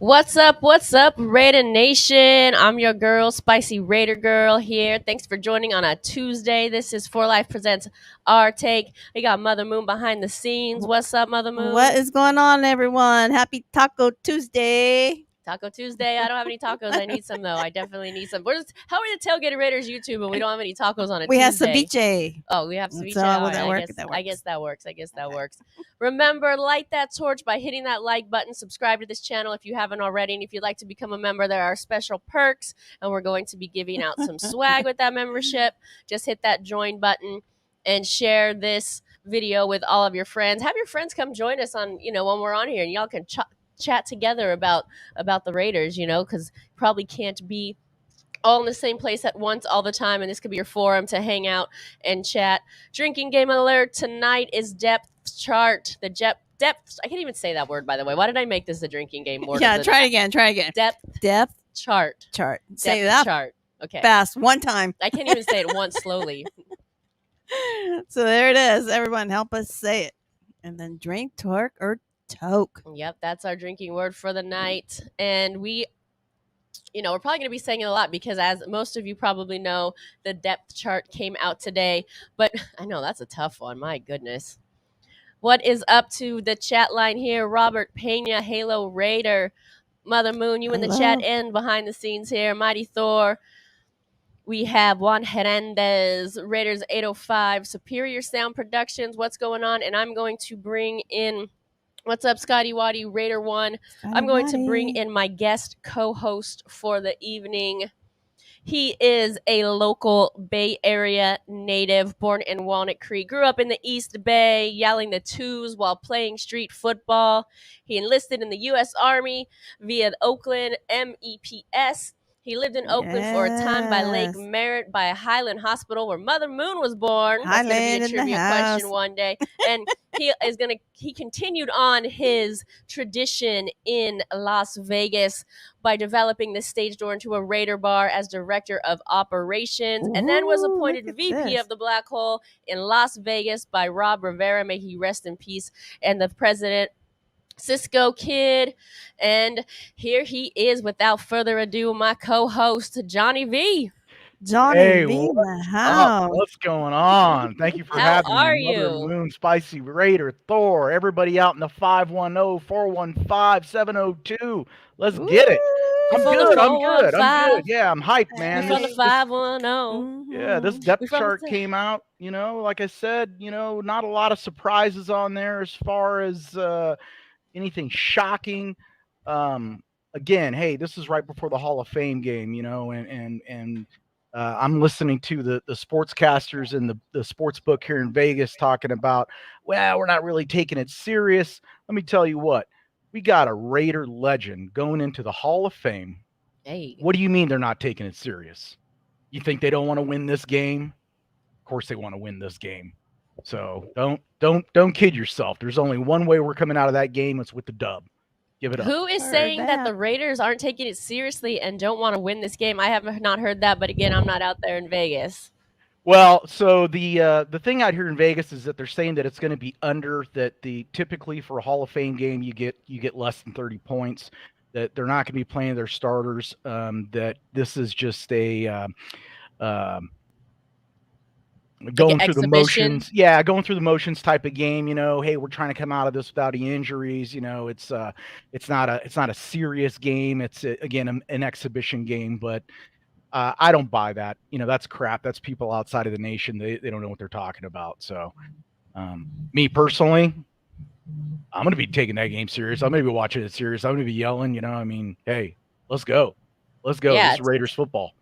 What's up, Raider Nation? I'm your girl, Spicy Raider Girl here. Thanks for joining on a Tuesday. This is For Life Presents Our Take. We got Mother Moon behind the scenes. What's up, Mother Moon? What is going on, everyone? Happy Taco Tuesday. Taco Tuesday. I don't have any tacos. I need some, though. I definitely need some. How are we the Tailgated Raiders YouTube and we don't have any tacos on a We have Tuesday? ceviche. Oh, we have ceviche. So All will right, that work? I guess that works. Remember, light that torch by hitting that like button. Subscribe to this channel if you haven't already. And if you'd like to become a member, there are special perks. And we're going to be giving out some swag with that membership. Just hit that join button and share this video with all of your friends. Have your friends come join us on, when we're on here, and y'all can chat together about the Raiders, because probably can't be all in the same place at once all the time, and this could be your forum to hang out and chat. Drinking game alert tonight is depth chart. The depth. I can't even say that word, by the way. Why did I make this a drinking game word? Yeah, try again. Depth chart. Say depth that chart. Okay. fast one time. I can't even say it once slowly. So there it is. Everyone, help us say it. And then drink, torque, or toke. Yep, that's our drinking word for the night. And we're probably going to be saying it a lot because, as most of you probably know, the depth chart came out today. But I know that's a tough one. My goodness. What is up to the chat line here? Robert Pena, Halo Raider, Mother Moon, you in the chat and behind the scenes here. Mighty Thor. We have Juan Hernandez, Raiders 805, Superior Sound Productions. What's going on? And I'm going to bring in, what's up, Scotty Waddy, Raider 1. I'm going to bring in my guest co-host for the evening. He is a local Bay Area native, born in Walnut Creek, grew up in the East Bay, yelling the twos while playing street football. He enlisted in the U.S. Army via Oakland MEPS. He lived in Oakland for a time by Lake Merritt, by a Highland Hospital where Mother Moon was born. That's going to be a trivia question one day. And he continued on his tradition in Las Vegas by developing the stage door into a Raider bar as director of operations, and then was appointed VP of the Black Hole in Las Vegas by Rob Rivera, may he rest in peace, and the president, Cisco Kid. And here he is, without further ado, my co-host, Johnny V. Johnny V in the house. What's going on? Thank you for having me. Mother Moon, Spicy Raider, Thor, everybody out in the 510-415-702. Let's get it. I'm good. Yeah, I'm hyped, man. From the 510. Yeah, this depth chart came out. Like I said, not a lot of surprises on there as far as anything shocking. Again, hey, this is right before the Hall of Fame game, and I'm listening to the sportscasters in the sports book here in Vegas talking about, well, we're not really taking it serious. Let me tell you what, we got a Raider legend going into the Hall of Fame. Hey. What do you mean they're not taking it serious? You think they don't want to win this game? Of course they want to win this game. So don't kid yourself. There's only one way we're coming out of that game. It's with the dub. Give it up. Who is saying that the Raiders aren't taking it seriously and don't want to win this game? I have not heard that, but again, I'm not out there in Vegas. Well, so the thing out here in Vegas is that they're saying that it's going to be under that. Typically for a Hall of Fame game, you get less than 30 points. That they're not going to be playing their starters. That this is just a going through the motions. Yeah, going through the motions type of game. Hey, we're trying to come out of this without any injuries. It's not a serious game. It's again an exhibition game, but I don't buy that. That's crap. That's people outside of the nation. They don't know what they're talking about. So me personally, I'm going to be taking that game serious. I'm going to be watching it serious. I'm going to be yelling, hey, let's go. Yeah, this is Raiders football.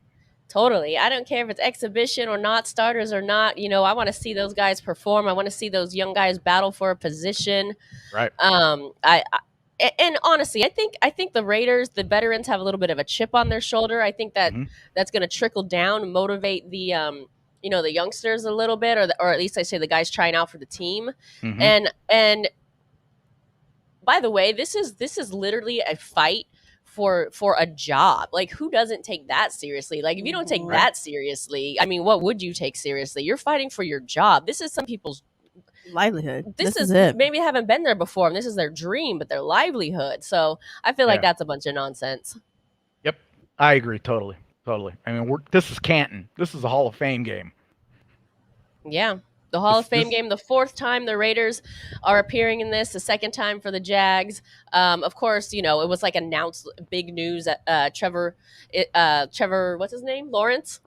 Totally. I don't care if it's exhibition or not, starters or not. I want to see those guys perform. I want to see those young guys battle for a position. Right. And honestly, I think the Raiders, the veterans, have a little bit of a chip on their shoulder. I think that that's going to trickle down, motivate the the youngsters a little bit, or at least I say the guys trying out for the team. And by the way, this is literally a fight for a job. Like, who doesn't take that seriously? Like, if you don't take that seriously, I mean, what would you take seriously? You're fighting for your job. This is some people's livelihood. This is it. maybe haven't been there before, and this is their dream, but their livelihood. So I feel like that's a bunch of nonsense. Yep, I agree totally. I mean, this is Canton. This is a Hall of Fame game. Yeah. The Hall of Fame game, the fourth time the Raiders are appearing in this, the second time for the Jags. Of course, it was like announced big news that Trevor, what's his name? Lawrence,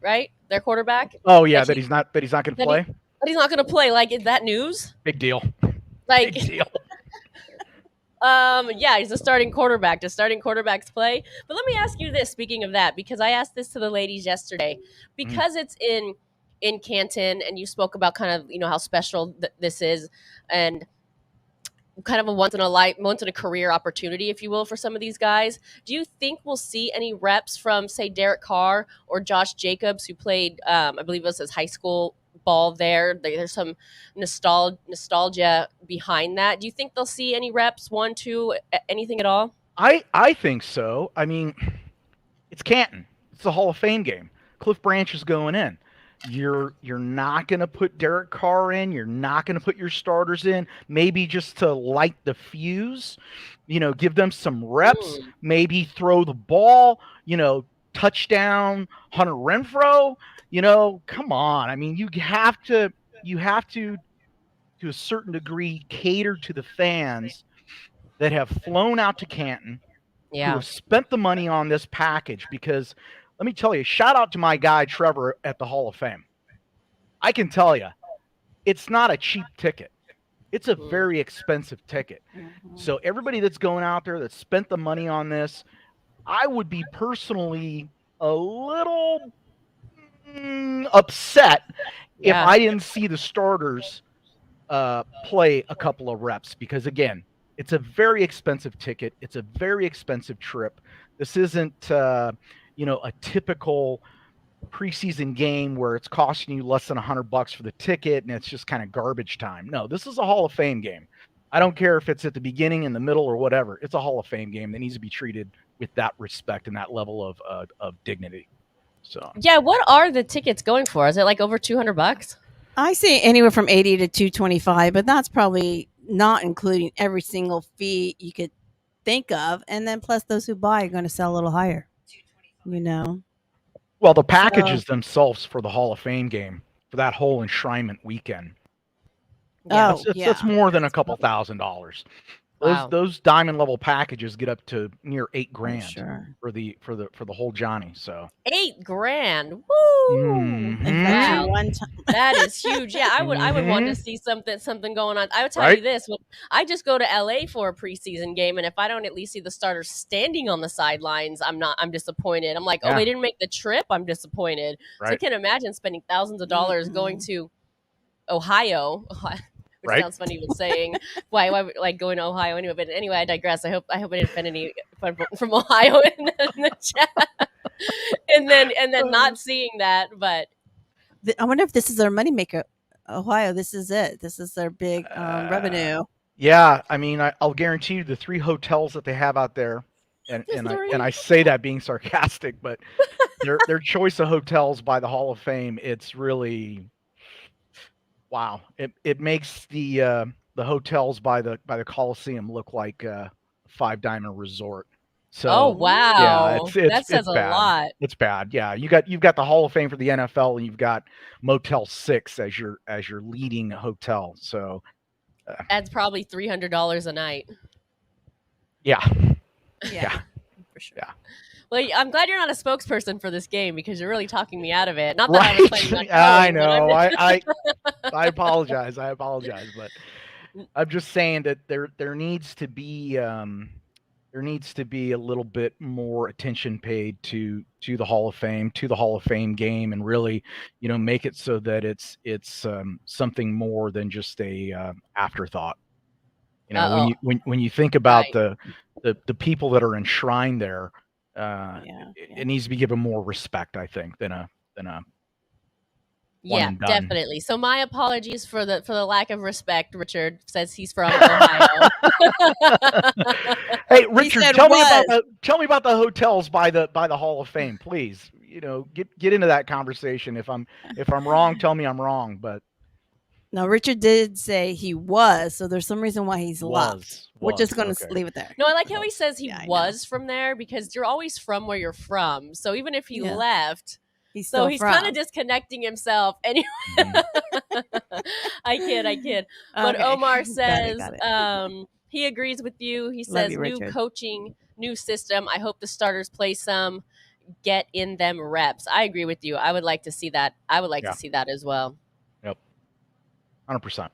right? Their quarterback. Oh yeah, that he's not going to play. But he's not going to play. Like, is that news? Big deal. Like, big deal. Yeah, he's a starting quarterback. Does starting quarterbacks play? But let me ask you this, speaking of that, because I asked this to the ladies yesterday, because it's in Canton, and you spoke about kind of how special this is, and kind of a once in a career opportunity, if you will, for some of these guys. Do you think we'll see any reps from, say, Derek Carr or Josh Jacobs, who played, I believe it was his high school ball there? There's some nostalgia behind that. Do you think they'll see any reps, 1, 2, anything at all? I think so. I mean, it's Canton. It's a Hall of Fame game. Cliff Branch is going in. You're not going to put Derek Carr in. You're not going to put your starters in. Maybe just to light the fuse. Give them some reps. Maybe throw the ball. Touchdown Hunter Renfrow. Come on. I mean, you have to to a certain degree cater to the fans that have flown out to Canton, who have spent the money on this package. Because let me tell you, shout out to my guy Trevor at the Hall of Fame. I can tell you, it's not a cheap ticket. It's a very expensive ticket. So everybody that's going out there that spent the money on this, I would be personally a little upset if I didn't see the starters play a couple of reps, because again, it's a very expensive ticket. It's a very expensive trip. This isn't a typical preseason game where it's costing you less than $100 for the ticket and it's just kind of garbage time. No, this is a Hall of Fame game. I don't care if it's at the beginning, in the middle, or whatever. It's a Hall of Fame game that needs to be treated with that respect and that level of dignity. So yeah, what are the tickets going for? Is it like over $200? I see anywhere from $80 to $225, but that's probably not including every single fee you could think of, and then plus those who buy are going to sell a little higher. Well, the packages themselves for the Hall of Fame game, for that whole enshrinement weekend, that's more than a couple $1,000. Those diamond level packages get up to near $8,000 for the whole Johnny. So $8,000, woo! Wow. That is huge. Yeah, I would want to see something going on. I would tell you this: I just go to LA for a preseason game, and if I don't at least see the starters standing on the sidelines, I'm disappointed. I'm like, they didn't make the trip. I'm disappointed. Right. So I can imagine spending thousands of dollars going to Ohio. Which sounds funny even saying why like going to Ohio anyway. But anyway, I digress. I hope I didn't offend any from Ohio in the chat. and then not seeing that. But I wonder if this is their moneymaker. Ohio, this is it. This is their big revenue. Yeah, I mean, I'll guarantee you the 3 hotels that they have out there, and I say that being sarcastic, but their choice of hotels by the Hall of Fame, it's really. Wow, it makes the hotels by the Coliseum look like a 5 diamond resort. So wow, yeah, that says a lot. It's bad. Yeah, you've got the Hall of Fame for the NFL, and you've got Motel 6 as your leading hotel. So that's probably $300 a night. Yeah, for sure. Yeah. Well, I'm glad you're not a spokesperson for this game, because you're really talking me out of it. Not that I was planning on going, I know. I apologize. But I'm just saying that there needs to be a little bit more attention paid to the Hall of Fame, to the Hall of Fame game, and really, make it so that it's something more than just a afterthought. When you think about the people that are enshrined there. It needs to be given more respect, I think, than a yeah, definitely. So my apologies for the lack of respect. Richard says he's from Ohio. Hey, Richard, tell me about the hotels by the Hall of Fame, please. Get into that conversation. If I'm wrong, tell me I'm wrong. But No, Richard did say he was, so there's some reason why he's left. We're just going to leave it there. No, I like how he says he was from there, because you're always from where you're from. So even if he left, he's kind of disconnecting himself. Anyway, I kid. But okay. Omar says got it. He agrees with you. He says new coaching, new system. I hope the starters play some, get in them reps. I agree with you. I would like to see that. I would like to see that as well. Yep. 100%.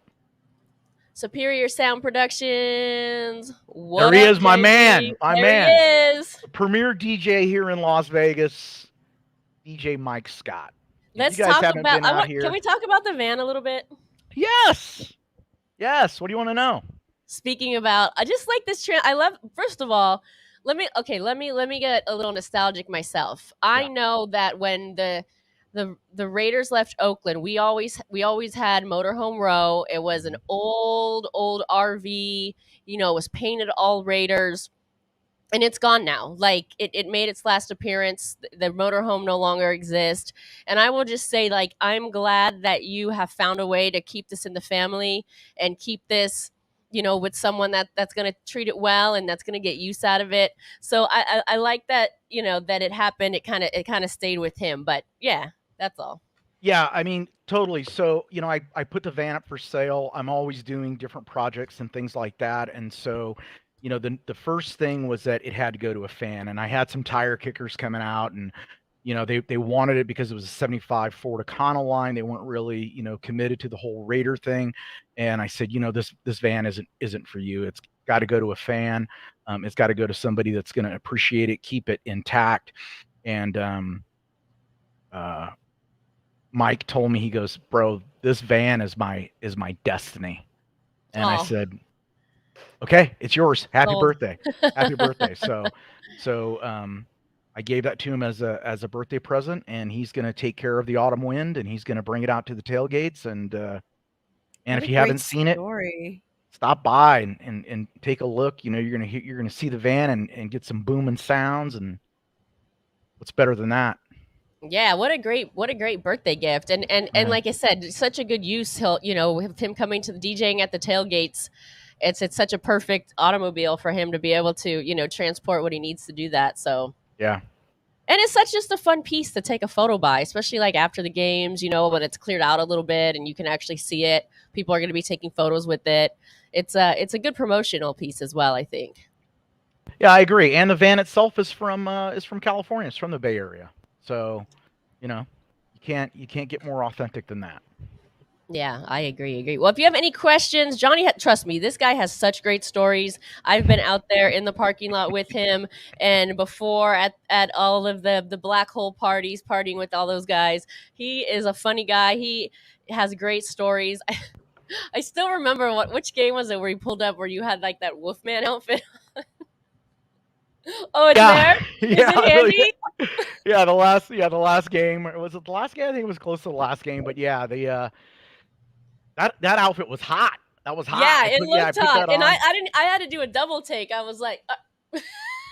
Superior Sound Productions. There he is, my man. My man. He is. Premier DJ here in Las Vegas, DJ Mike Scott. Let's talk about. Can we talk about the van a little bit? Yes. Yes. What do you want to know? Speaking about, I just like this trend. I love. First of all, let me get a little nostalgic myself. I know that when the Raiders left Oakland, we always had Motorhome Row. It was an old RV, it was painted all Raiders, and it's gone now. Like it made its last appearance. The motorhome no longer exists. And I will just say, like, I'm glad that you have found a way to keep this in the family and keep this, with someone that's going to treat it well and that's going to get use out of it. So I like that, that it happened. It kind of stayed with him, but yeah. That's all. Yeah, I mean, totally. So, I put the van up for sale. I'm always doing different projects and things like that. And so, the first thing was that it had to go to a fan. And I had some tire kickers coming out, and, they wanted it because it was a 75 Ford Econoline. They weren't really, committed to the whole Raider thing. And I said, this van isn't for you. It's got to go to a fan. It's got to go to somebody that's going to appreciate it, keep it intact. And, Mike told me, he goes, bro, this van is my destiny. And I said, okay, it's yours. Happy birthday. Happy birthday. So I gave that to him as a birthday present, and he's going to take care of the autumn wind, and he's going to bring it out to the tailgates. And if you haven't seen it, stop by and take a look. You're going to see the van and get some booming sounds, and what's better than that? Yeah, what a great birthday gift. And like I said, such a good use. With him coming to the DJing at the tailgates, it's such a perfect automobile for him to be able to, transport what he needs to do that. So yeah. And it's such just a fun piece to take a photo by, especially like after the games, when it's cleared out a little bit and you can actually see it. People are going to be taking photos with it. It's a good promotional piece as well, I think. Yeah, I agree. And the van itself is from California. It's from the Bay Area. So, you can't get more authentic than that. Yeah, I agree. Well, if you have any questions, Johnny, trust me, this guy has such great stories. I've been out there in the parking lot with him, and before at all of the black hole parties, partying with all those guys. He is a funny guy. He has great stories. I still remember which game was it where he pulled up where you had like that Wolfman outfit. Oh, it's there? Is it handy? Yeah, the last game. Was it the last game? I think it was close to the last game, but yeah, that outfit was hot. That was hot. Yeah, it looked hot. And I had to do a double take. I was like,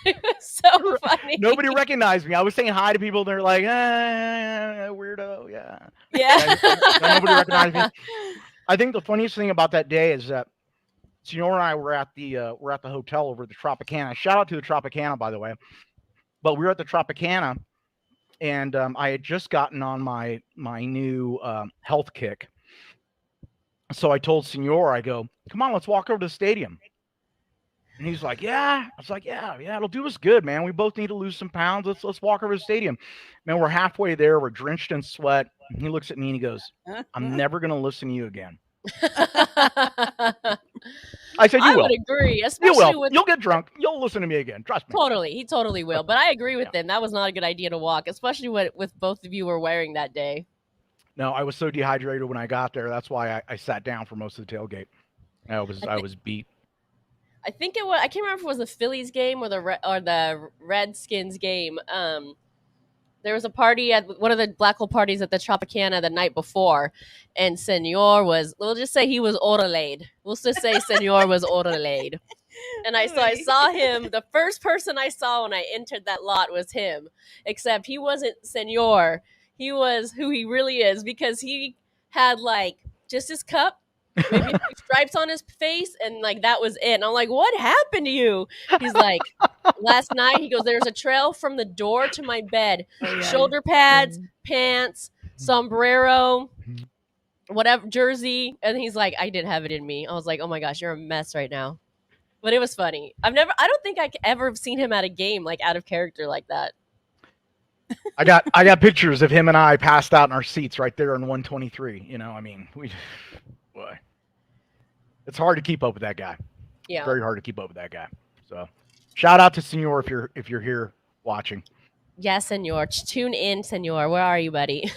it was so funny. Nobody recognized me. I was saying hi to people, and they're like, weirdo, yeah. Yeah. Nobody recognized me. I think the funniest thing about that day is that Senor and I were at the hotel over at the Tropicana. Shout out to the Tropicana, by the way. But we were at the Tropicana, and I had just gotten on my new health kick. So I told Senor, I go, come on, let's walk over to the stadium. And he's like, yeah. I was like, yeah, it'll do us good, man. We both need to lose some pounds. Let's walk over to the stadium. Man, we're halfway there. We're drenched in sweat. And he looks at me and he goes, I'm never going to listen to you again. I said, you will. I would agree. Especially You'll get drunk. You'll listen to me again. Trust me. Totally. He totally will. But I agree with him. That was not a good idea to walk, especially with both of you were wearing that day. No, I was so dehydrated when I got there. That's why I sat down for most of the tailgate. I was beat. I think it was. I can't remember if it was the Phillies game or the Redskins game. There was a party at one of the black hole parties at the Tropicana the night before, and Senor was. We'll just say he was ordelayed. We'll just say Senor was ordelayed. And I saw him. The first person I saw when I entered that lot was him. Except he wasn't Senor. He was who he really is, because he had like just his cup, maybe a few stripes on his face, and like that was it. And I'm like, what happened to you? He's like, last night, he goes, there's a trail from the door to my bed, shoulder pads, pants, sombrero, whatever, jersey. And he's like, I didn't have it in me. I was like, oh my gosh, you're a mess right now. But it was funny. I don't think I ever have seen him at a game like out of character like that. I got pictures of him and I passed out in our seats right there in 123. You know, I mean, boy, it's hard to keep up with that guy. Yeah, very hard to keep up with that guy. So, shout out to Senor if you're here watching. Yes, Senor. Tune in, Senor. Where are you, buddy?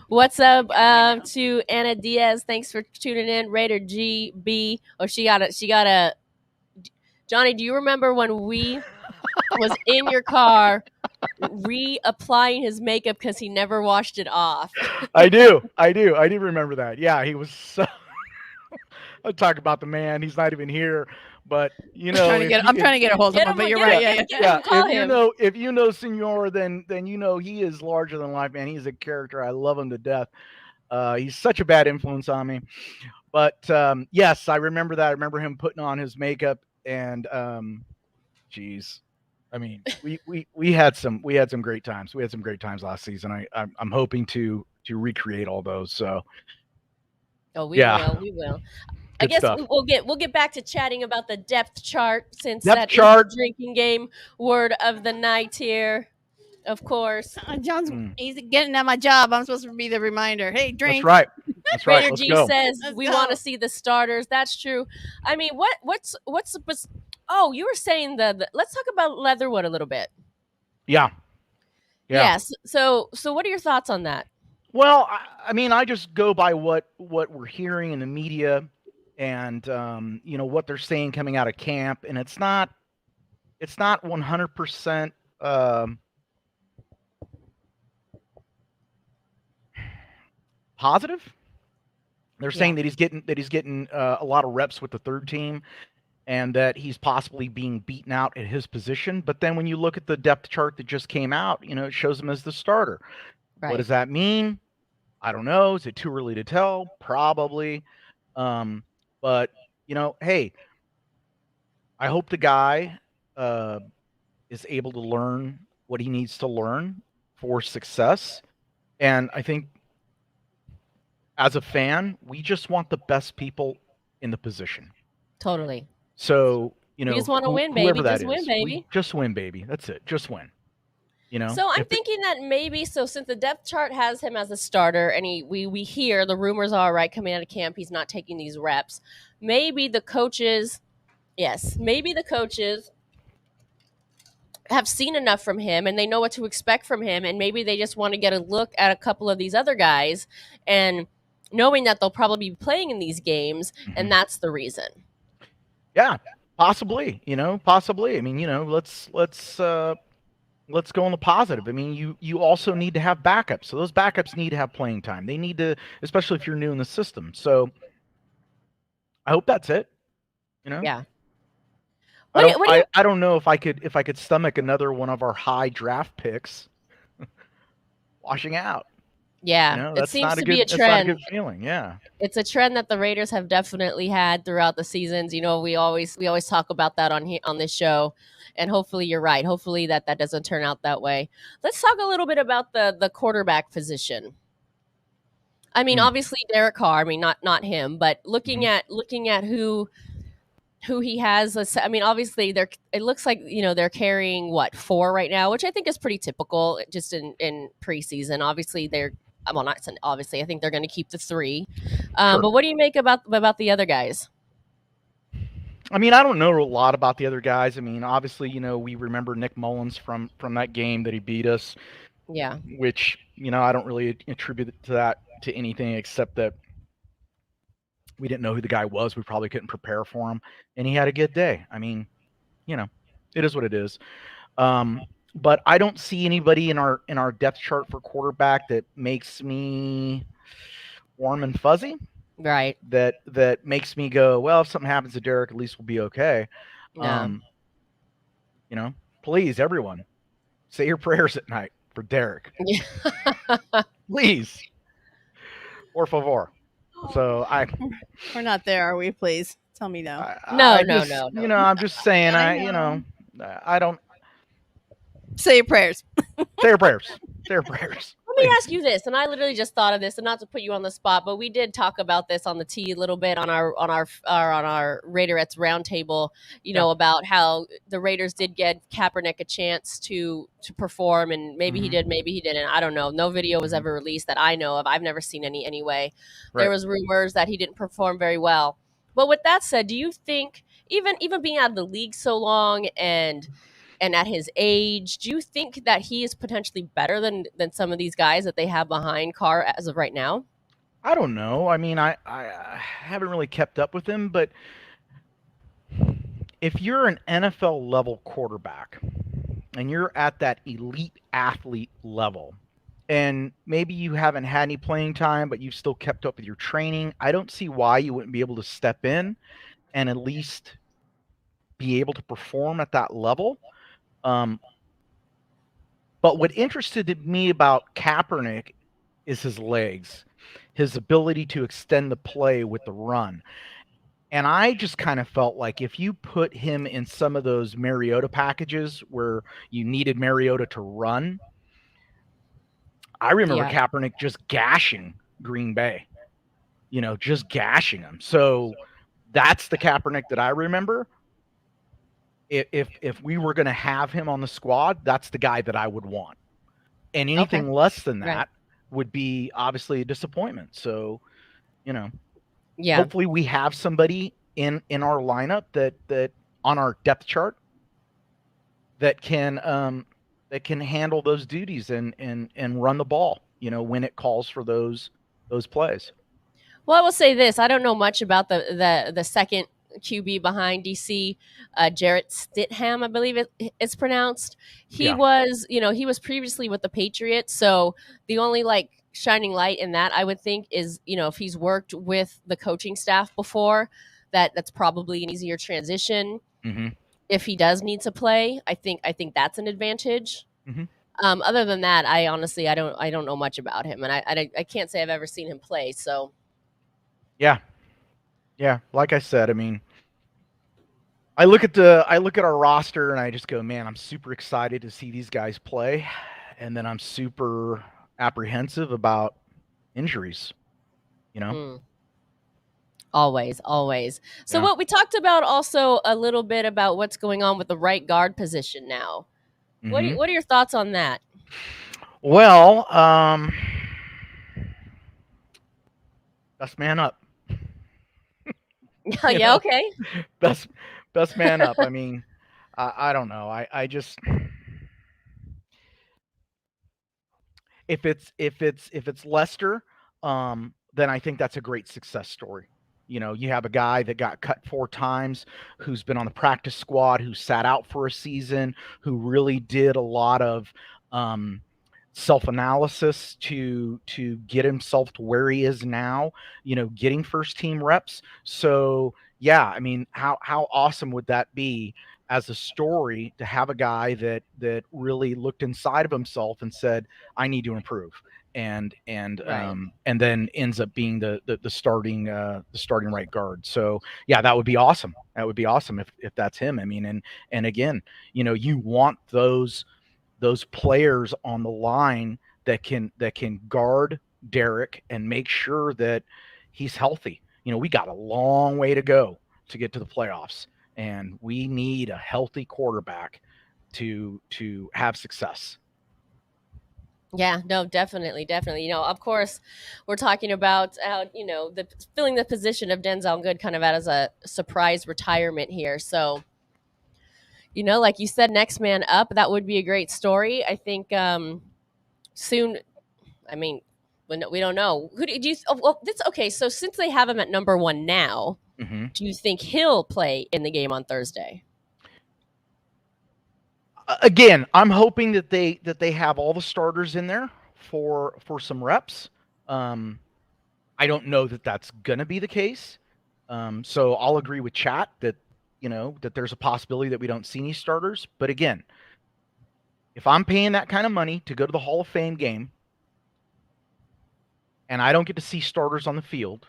What's up to Anna Diaz? Thanks for tuning in. Raider GB. Oh, she got a. Johnny, do you remember when we was in your car reapplying his makeup because he never washed it off? I do remember that. Yeah, he was so. I'll talk about the man. He's not even here, but you know, I'm trying to get a hold of him. But you're right. Yeah. If you know Senor, then you know he is larger than life, man. He's a character. I love him to death. He's such a bad influence on me. But yes, I remember that. I remember him putting on his makeup, and geez, I mean, we had some great times. We had some great times last season. I'm hoping to recreate all those. So. Oh, we will. I guess stuff. we'll get back to chatting about the depth chart since that is the drinking game word of the night here. Of course, John's he's getting at my job. I'm supposed to be the reminder. Hey, drink. That's right. That's right. Raider G says we want to see the starters. That's true. I mean, what's oh, you were saying the let's talk about Leatherwood a little bit. Yeah. Yes. So what are your thoughts on that? Well, I mean, I just go by what we're hearing in the media, and you know what they're saying coming out of camp, and it's not 100%. Positive. They're saying that he's getting a lot of reps with the third team, and that he's possibly being beaten out at his position. But then when you look at the depth chart that just came out, you know, it shows him as the starter. Right. What does that mean? I don't know. Is it too early to tell? Probably. But you know, hey, I hope the guy is able to learn what he needs to learn for success. And I think as a fan, we just want the best people in the position. Totally. So, you know, we just want to win, baby. Just win, baby. Just win, baby. That's it. Just win. You know. So I'm thinking that maybe since the depth chart has him as a starter, and we hear the rumors are right coming out of camp, he's not taking these reps. Maybe the coaches have seen enough from him and they know what to expect from him, and maybe they just want to get a look at a couple of these other guys, and knowing that they'll probably be playing in these games, and that's the reason. Yeah, possibly. You know, possibly. I mean, you know, let's go on the positive. I mean, you also need to have backups. So those backups need to have playing time. They need to, especially if you're new in the system. So I hope that's it. You know? Yeah. I don't know if I could stomach another one of our high draft picks washing out. Yeah, you know, it seems to be a trend. That's not a good feeling. Yeah, it's a trend that the Raiders have definitely had throughout the seasons. You know, we always talk about that on this show, and hopefully you're right. Hopefully that doesn't turn out that way. Let's talk a little bit about the quarterback position. I mean, obviously Derek Carr. I mean, not him, but looking at who he has. I mean, obviously it looks like, you know, they're carrying 4 right now, which I think is pretty typical just in preseason. Obviously I think they're going to keep the 3. Sure. But what do you make about the other guys? I mean, I don't know a lot about the other guys. I mean, obviously, you know, we remember Nick Mullins from that game that he beat us. Yeah. Which, you know, I don't really attribute that to anything except that we didn't know who the guy was. We probably couldn't prepare for him, and he had a good day. I mean, you know, it is what it is. But I don't see anybody in our depth chart for quarterback that makes me warm and fuzzy. Right. That makes me go, well, if something happens to Derek, at least we'll be okay. Yeah. You know, please, everyone, say your prayers at night for Derek. Please. Por favor. So We're not there, are we? Please tell me no. No, I no, just, no, no. I'm just saying, I you know. know, I don't Say your prayers. say your prayers. Say your prayers. Let me Please. ask you this, and I literally just thought of this, and not to put you on the spot, but we did talk about this on the T a little bit on our Raiderettes roundtable. Yeah. About how the Raiders did get Kaepernick a chance to perform, and maybe he Mhm. did, maybe he didn't. I don't know. No video was Mhm. ever released that I know of. I've never seen any anyway. There Right. was rumors that he didn't perform very well. But with that said, do you think even being out of the league so long and at his age, do you think that he is potentially better than some of these guys that they have behind Carr as of right now? I don't know. I mean, I haven't really kept up with him, but if you're an NFL level quarterback and you're at that elite athlete level, and maybe you haven't had any playing time, but you've still kept up with your training, I don't see why you wouldn't be able to step in and at least be able to perform at that level. Um, but what interested me about Kaepernick is his legs, his ability to extend the play with the run. And I just kind of felt like if you put him in some of those Mariota packages where you needed Mariota to run, I remember Yeah. Kaepernick just gashing Green Bay, just gashing them. So that's the Kaepernick that I remember. If we were going to have him on the squad, that's the guy that I would want. And Okay. anything less than Right. that would be obviously a disappointment. So, you know, Yeah. hopefully we have somebody in our lineup that on our depth chart that can handle those duties and run the ball, when it calls for those plays. Well, I will say this: I don't know much about the second QB behind DC, Jarrett Stidham, I believe it's pronounced. He Yeah. was, he was previously with the Patriots, so the only like shining light in that I would think is, if he's worked with the coaching staff before, that's probably an easier transition. Mm-hmm. If he does need to play, I think that's an advantage. Mm-hmm. Other than that, I honestly I don't know much about him, and I can't say I've ever seen him play. So Yeah. Yeah. Like I said, I mean, I look at our roster and I just go, man, I'm super excited to see these guys play, and then I'm super apprehensive about injuries. You know. hmm, always, always. So Yeah. what we talked about also a little bit about what's going on with the right guard position now. Mm-hmm. What are your thoughts on that? Well, best man up. You Yeah, know, okay. best man up. I mean, I don't know. I just if it's Lester, then I think that's a great success story. You have a guy that got cut 4 times, who's been on the practice squad, who sat out for a season, who really did a lot of um, self-analysis to get himself to where he is now. Getting first team reps. So yeah, I mean, how awesome would that be as a story to have a guy that really looked inside of himself and said, I need to improve, Right. and then ends up being the starting right guard. So yeah, that would be awesome. That would be awesome if that's him. I mean, and again, you want those players on the line that can guard Derek and make sure that he's healthy. We got a long way to go to get to the playoffs, and we need a healthy quarterback to have success. Yeah, no, definitely, definitely. Of course, we're talking about how the filling the position of Denzel Good kind of as a surprise retirement here. So like you said, next man up. That would be a great story. I think soon. I mean, we don't know. Who do you? Oh, well, that's okay. So since they have him at number one now, Mm-hmm. do you think he'll play in the game on Thursday? Again, I'm hoping that they have all the starters in there for some reps. I don't know that that's gonna be the case. So I'll agree with Chat that there's a possibility that we don't see any starters. But again, if I'm paying that kind of money to go to the Hall of Fame game and I don't get to see starters on the field,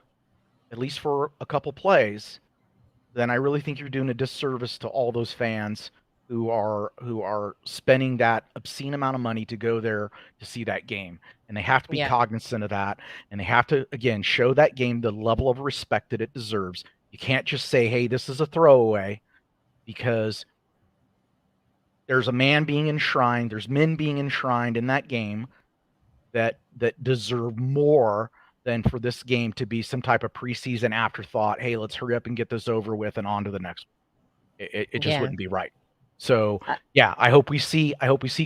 at least for a couple plays, then I really think you're doing a disservice to all those fans who are spending that obscene amount of money to go there to see that game. And they have to be cognizant of that. And they have to, again, show that game the level of respect that it deserves. You can't just say, hey, this is a throwaway, because there's a man being enshrined, there's men being enshrined in that game that deserve more than for this game to be some type of preseason afterthought. Hey, let's hurry up and get this over with and on to the next one. It just wouldn't be right. So yeah, I hope we see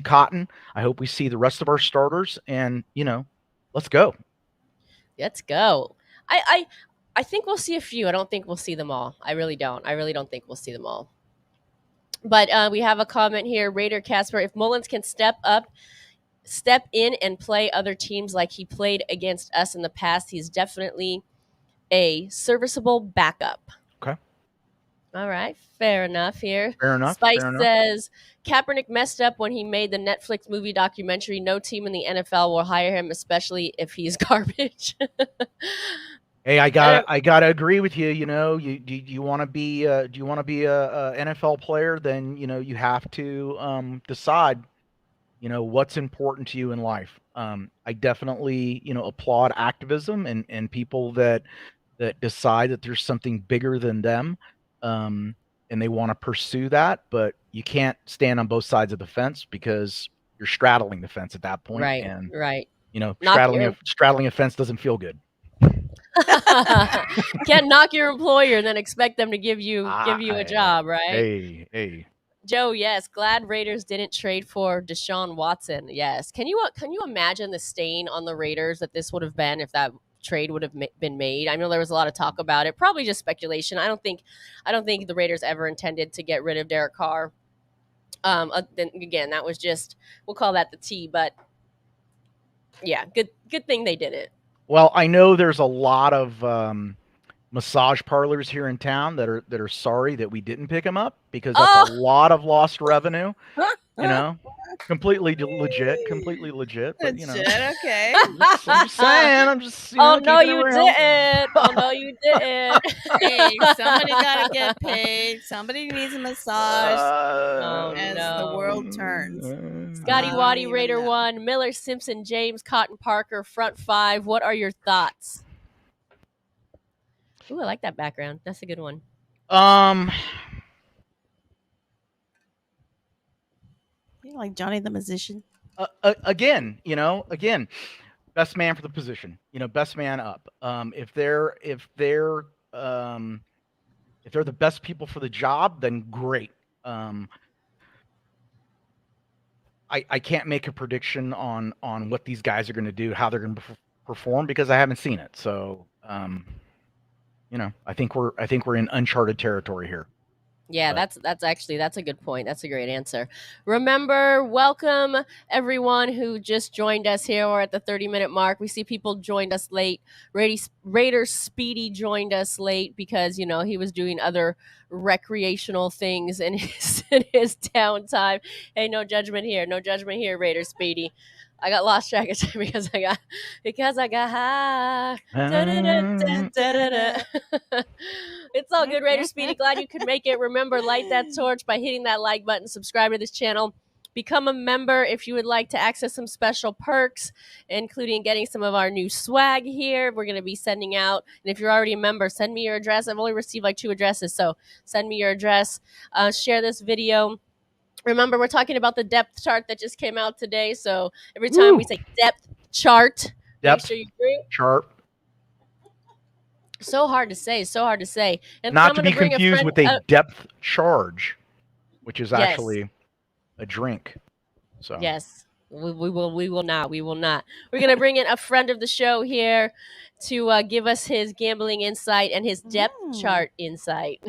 Cotton. I hope we see the rest of our starters, and let's go. Let's go. I think we'll see a few. I don't think we'll see them all. I really don't. I really don't think we'll see them all. But we have a comment here, Raider Casper. If Mullins can step in and play other teams like he played against us in the past, he's definitely a serviceable backup. Okay. All right. Fair enough here. Fair enough. Spice says Kaepernick messed up when he made the Netflix movie documentary. No team in the NFL will hire him, especially if he's garbage. Hey, I gotta agree with you. You want to be do you want to be a NFL player? Then you have to decide what's important to you in life. I definitely applaud activism and people that decide that there's something bigger than them, and they want to pursue that. But you can't stand on both sides of the fence, because you're straddling the fence at that point. Right. And right. straddling a fence doesn't feel good. Can't knock your employer and then expect them to give you a job, right? Hey. Joe, yes. Glad Raiders didn't trade for Deshaun Watson. Yes. Can you imagine the stain on the Raiders that this would have been if that trade would have been made? I know there was a lot of talk about it. Probably just speculation. I don't think the Raiders ever intended to get rid of Derek Carr. Then again, that was just, we'll call that the T. But yeah, good thing they did it. Well, I know there's a lot of massage parlors here in town that are sorry that we didn't pick him up, because that's a lot of lost revenue. Completely legit. But okay. I'm just saying. I'm just oh no, you didn't. Oh no, you didn't. Hey, somebody gotta get paid. Somebody needs a massage as the world turns. Scotty Waddy, Raider 1, Miller, Simpson, James, Cotton, Parker, front 5. What are your thoughts? Ooh, I like that background. That's a good one. You like Johnny the Musician? Again, best man for the position. Best man up. If they're the best people for the job, then great. I can't make a prediction on what these guys are going to do, how they're going to perform, because I haven't seen it. So, I think we're in uncharted territory here. Yeah, that's a good point. That's a great answer. Remember, welcome everyone who just joined us here. We're at the 30-minute mark. We see people joined us late. Raider Speedy joined us late because he was doing other recreational things in his downtime. Hey, no judgment here. No judgment here, Raider Speedy. I got lost track of time because I got high. It's all good, Raider Speedy. Glad you could make it. Remember, light that torch by hitting that like button. Subscribe to this channel. Become a member if you would like to access some special perks, including getting some of our new swag here. We're going to be sending out. And if you're already a member, send me your address. I've only received like 2 addresses, so send me your address. Share this video. Remember, we're talking about the depth chart that just came out today. So every time we say depth chart, make sure you drink. Chart. So hard to say. And not to be confused with a depth charge, which is actually a drink. So yes, we will not. We're going to bring in a friend of the show here to give us his gambling insight and his depth chart insight.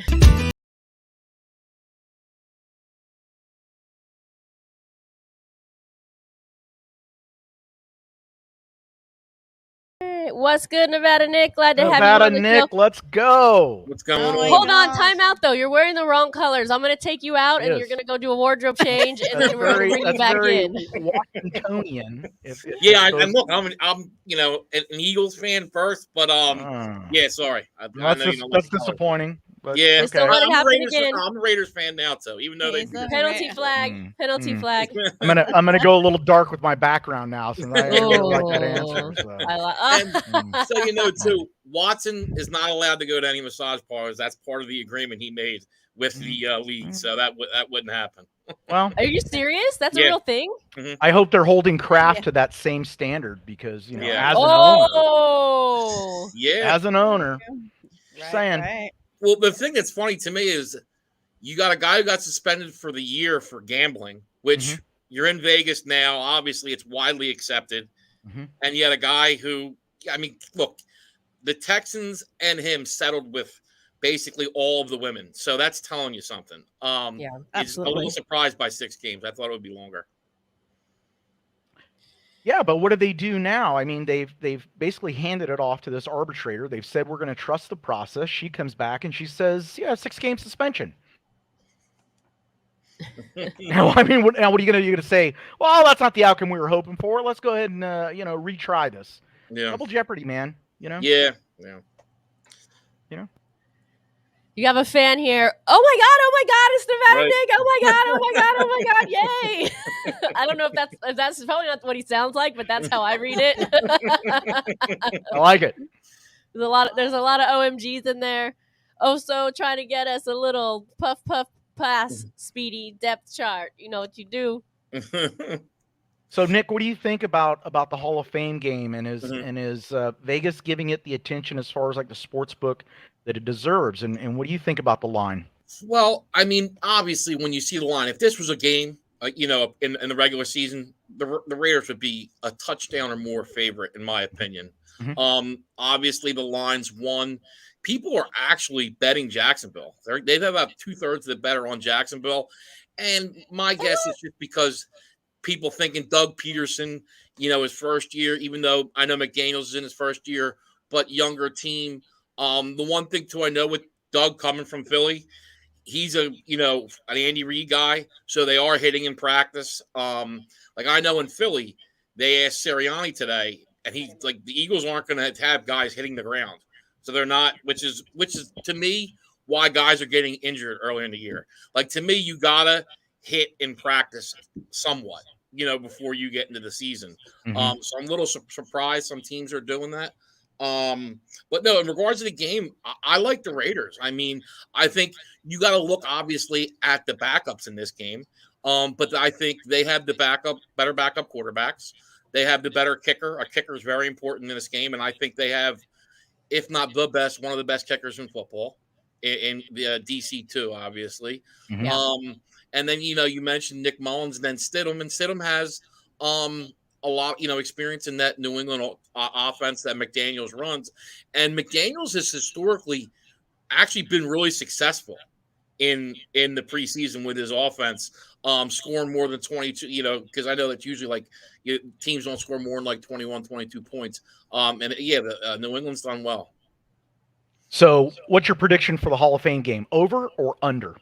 What's good, Nevada Nick? Glad to have you Nevada on the Nick, show. let's go. What's going Oh my on? Hold on, gosh. time out though. You're wearing the wrong colors. I'm gonna take you out, and Yes. you're gonna go do a wardrobe change, and That's then we're gonna bring you back very in. Washingtonian. Yeah, and look, I'm an Eagles fan first, but yeah, sorry, I know you don't like that's the colors. disappointing. But Yeah, Just don't let it happen again. I'm a Raiders fan now too, even though they He's beat a us. Penalty Right. flag. Penalty flag. I'm gonna go a little dark with my background now, since I really like that Oh. answer. So. And so you know too, Watson is not allowed to go to any massage parlors. That's part of the agreement he made with the league, so that wouldn't happen. Well, Are you serious? That's a Yeah. real thing? I hope they're holding Kraft to that same standard, because as an owner, saying. Right. Well, the thing that's funny to me is you got a guy who got suspended for the year for gambling, which you're in Vegas now. Obviously, it's widely accepted. And you had a guy who, I mean, look, the Texans and him settled with basically all of the women. So that's telling you something. Yeah, He's a little surprised by 6 games. I thought it would be longer. Yeah, but what do they do now? I mean, they've basically handed it off to this arbitrator. They've said, we're going to trust the process. She comes back and she says, yeah, 6-game suspension. Now, I mean, what are you going to say? Well, that's not the outcome we were hoping for. Let's go ahead and retry this. Yeah. Double jeopardy, man. Yeah. You have a fan here. Oh my God, it's Nevada Nick. Oh my God, yay. I don't know if that's probably not what he sounds like, but that's how I read it. I like it. There's a lot of OMGs in there. Also trying to get us a little puff pass speedy depth chart. You know what you do. So Nick, what do you think about the Hall of Fame game, and is Vegas giving it the attention as far as like the sports book that it deserves? And what do you think about the line? Well, I mean, obviously, when you see the line, if this was a game, in the regular season, the Raiders would be a touchdown or more favorite, in my opinion. Obviously, the line's won. People are actually betting Jacksonville. They've about 2/3 of the bet are on Jacksonville, and my guess is just because people thinking Doug Peterson, his first year, even though I know McDaniels is in his first year, but younger team. The one thing too I know with Doug coming from Philly, he's an Andy Reid guy, so they are hitting in practice. Like I know in Philly, they asked Sirianni today, and he's like, the Eagles aren't going to have guys hitting the ground, so they're not, which is to me why guys are getting injured early in the year. Like to me, you gotta hit in practice somewhat, before you get into the season. So I'm a little surprised some teams are doing that. But no, in regards to the game, I like the Raiders. I mean, I think you got to look obviously at the backups in this game. But I think they have the better backup quarterbacks. They have the better kicker. A kicker is very important in this game, and I think they have, if not the best, one of the best kickers in football in the DC too, obviously. And then you mentioned Nick Mullins and then Stidham, and Stidham has a lot, experience in that New England offense that McDaniels runs. And McDaniels has historically actually been really successful in the preseason with his offense, scoring more than 22, because I know that's usually like teams don't score more than like 21, 22 points. New England's done well. So what's your prediction for the Hall of Fame game? Over or under?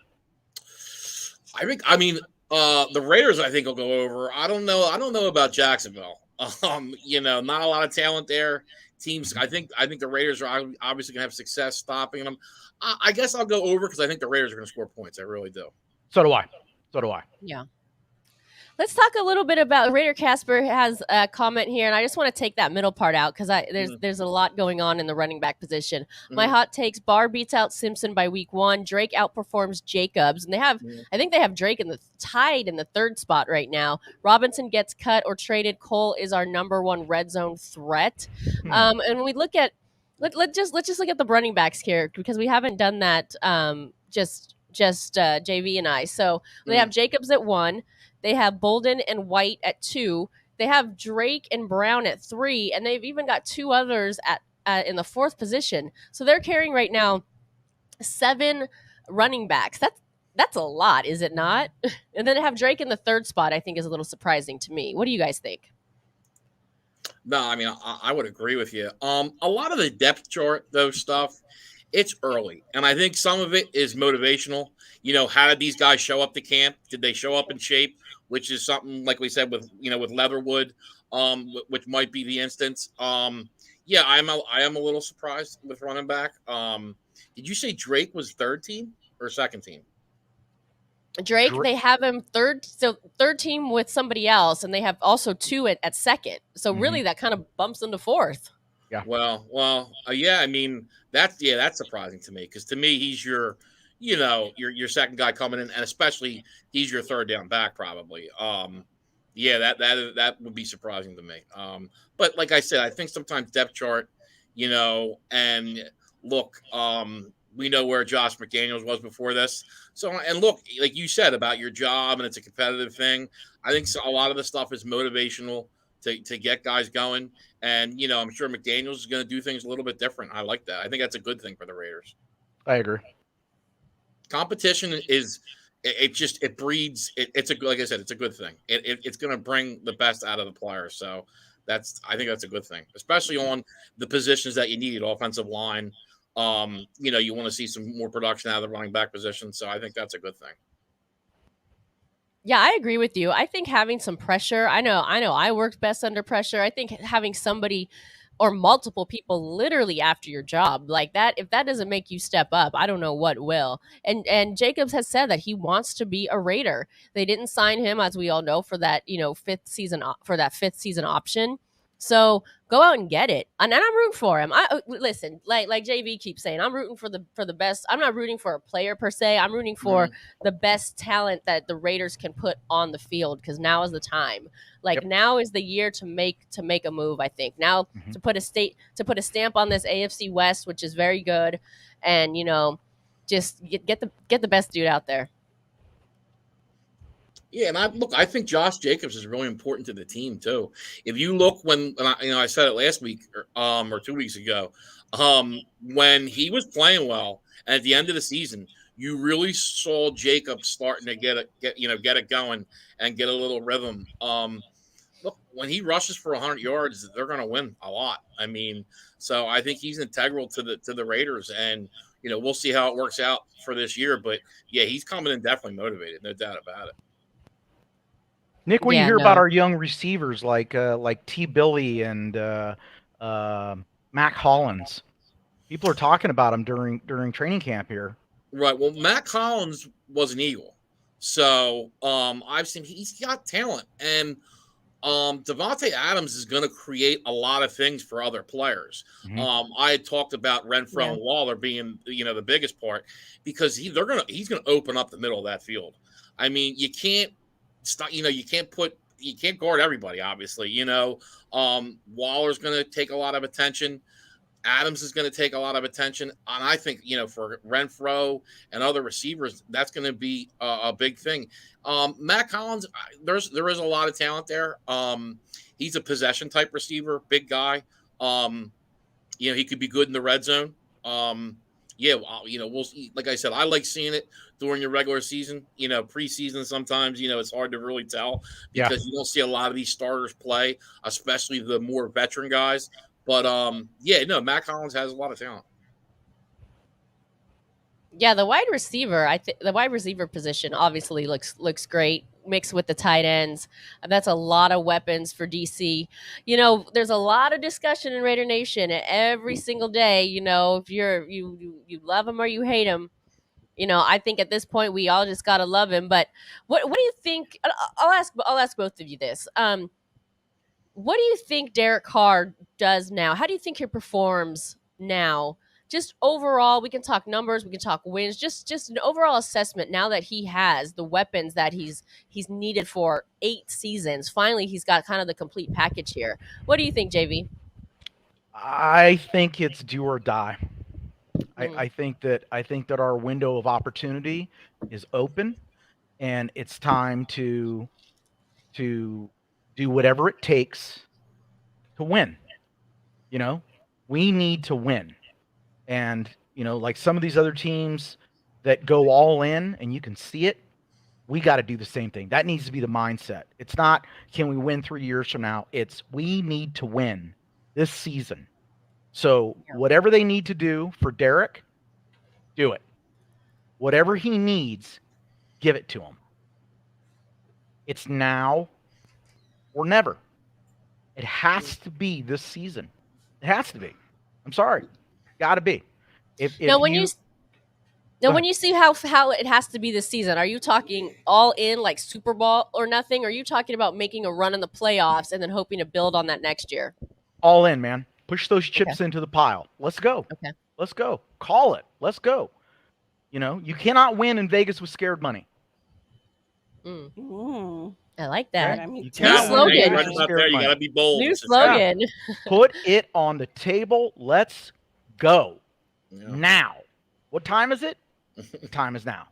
The Raiders, I think, will go over. I don't know about Jacksonville. Not a lot of talent there. Teams, I think the Raiders are obviously going to have success stopping them. I guess I'll go over because I think the Raiders are going to score points. I really do. So do I. Yeah. Let's talk a little bit about Raider. Casper has a comment here, and I just want to take that middle part out because there's a lot going on in the running back position. My hot takes: Barr beats out Simpson by week 1. Drake outperforms Jacobs, and I think they have Drake tied in the 3rd spot right now. Robinson gets cut or traded. Cole is our number 1 red zone threat. And when we look at let's just look at the running backs here because we haven't done that. Just JV and I. So they have Jacobs at 1. They have Bolden and White at 2. They have Drake and Brown at 3, and they've even got 2 others at in the 4th position. So they're carrying right now 7 running backs. That's a lot, is it not? And then to have Drake in the 3rd spot, I think, is a little surprising to me. What do you guys think? No, I mean I would agree with you. A lot of the depth chart, though, stuff, it's early, and I think some of it is motivational. How did these guys show up to camp? Did they show up in shape? Which is something like we said with Leatherwood, which might be the instance. Yeah, I am a little surprised with running back. Did you say Drake was third team or second team? Drake, they have him third team with somebody else, and they have also two at second. So really, that kind of bumps into fourth. Yeah. Well, yeah. I mean, that's surprising to me because to me he's your second guy coming in, and especially he's your third down back probably. Yeah, that would be surprising to me. But like I said, I think sometimes depth chart, and look, we know where Josh McDaniels was before this. So, and look, like you said about your job and it's a competitive thing. I think a lot of the stuff is motivational to get guys going. And, I'm sure McDaniels is going to do things a little bit different. I like that. I think that's a good thing for the Raiders. I agree. Competition it breeds, like I said, it's a good thing. It's going to bring the best out of the players. So I think that's a good thing, especially on the positions that you need, offensive line. You want to see some more production out of the running back position. So I think that's a good thing. Yeah, I agree with you. I think having some pressure, I know I worked best under pressure. I think having somebody or multiple people literally after your job like that, if that doesn't make you step up, I don't know what will. And Jacobs has said that he wants to be a Raider. They didn't sign him, as we all know, for that, fifth season option. So go out and get it, and I'm rooting for him. I listen, like JV keeps saying, I'm rooting for the best. I'm not rooting for a player per se. I'm rooting for the best talent that the Raiders can put on the field, because now is the time. Now is the year to make a move. I think now to put a stamp on this AFC West, which is very good, and just get the best dude out there. Yeah, and I think Josh Jacobs is really important to the team too. If you look when I said it last week or 2 weeks ago, when he was playing well, and at the end of the season, you really saw Jacobs starting to get it going and get a little rhythm. Look, when he rushes for 100 yards, they're going to win a lot. I mean, so I think he's integral to the Raiders, and we'll see how it works out for this year. But yeah, he's coming in definitely motivated, no doubt about it. Nick, what do you hear about our young receivers like T. Billy and Mac Hollins? People are talking about him during training camp here. Right. Well, Mac Hollins was an Eagle, so I've seen he's got talent, and Devontae Adams is going to create a lot of things for other players. I had talked about Renfrow and Waller being the biggest part, because he's going to open up the middle of that field. I mean, you can't stop. You can't guard everybody. Obviously, Waller's going to take a lot of attention. Adams is going to take a lot of attention, and I think for Renfrow and other receivers, that's going to be a big thing. Matt Collins, there is a lot of talent there. He's a possession type receiver, big guy. He could be good in the red zone. We'll see. Like I said, I like seeing it during your regular season. Preseason sometimes it's hard to really tell because you don't see a lot of these starters play, especially the more veteran guys. But Matt Collins has a lot of talent. Yeah, the wide receiver position obviously looks great mixed with the tight ends. That's a lot of weapons for DC. There's a lot of discussion in Raider Nation every single day. If you love him or you hate him. I think at this point we all just gotta love him. But what do you think? I'll ask both of you this. What do you think Derek Carr does now? How do you think he performs now? Just overall, we can talk numbers, we can talk wins, just an overall assessment now that he has the weapons that he's needed for 8 seasons. Finally, he's got kind of the complete package here. What do you think, JV? I think it's do or die. I think that our window of opportunity is open, and it's time to do whatever it takes to win. We need to win. And, like some of these other teams that go all in, and you can see it, we got to do the same thing. That needs to be the mindset. It's not, can we win 3 years from now? It's, we need to win this season. So whatever they need to do for Derek, do it. Whatever he needs, give it to him. It's now or never. It has to be this season. It has to be. I'm sorry. Got to be. When you see how it has to be this season, are you talking all in like Super Bowl or nothing? Or are you talking about making a run in the playoffs and then hoping to build on that next year? All in, man. Push those chips into the pile. Let's go. Okay. Let's go. Call it. Let's go. You cannot win in Vegas with scared money. I like that. I mean, new slogan. Right about there, you got to be bold. New slogan. Put it on the table. Let's go. Now. What time is it? The time is now.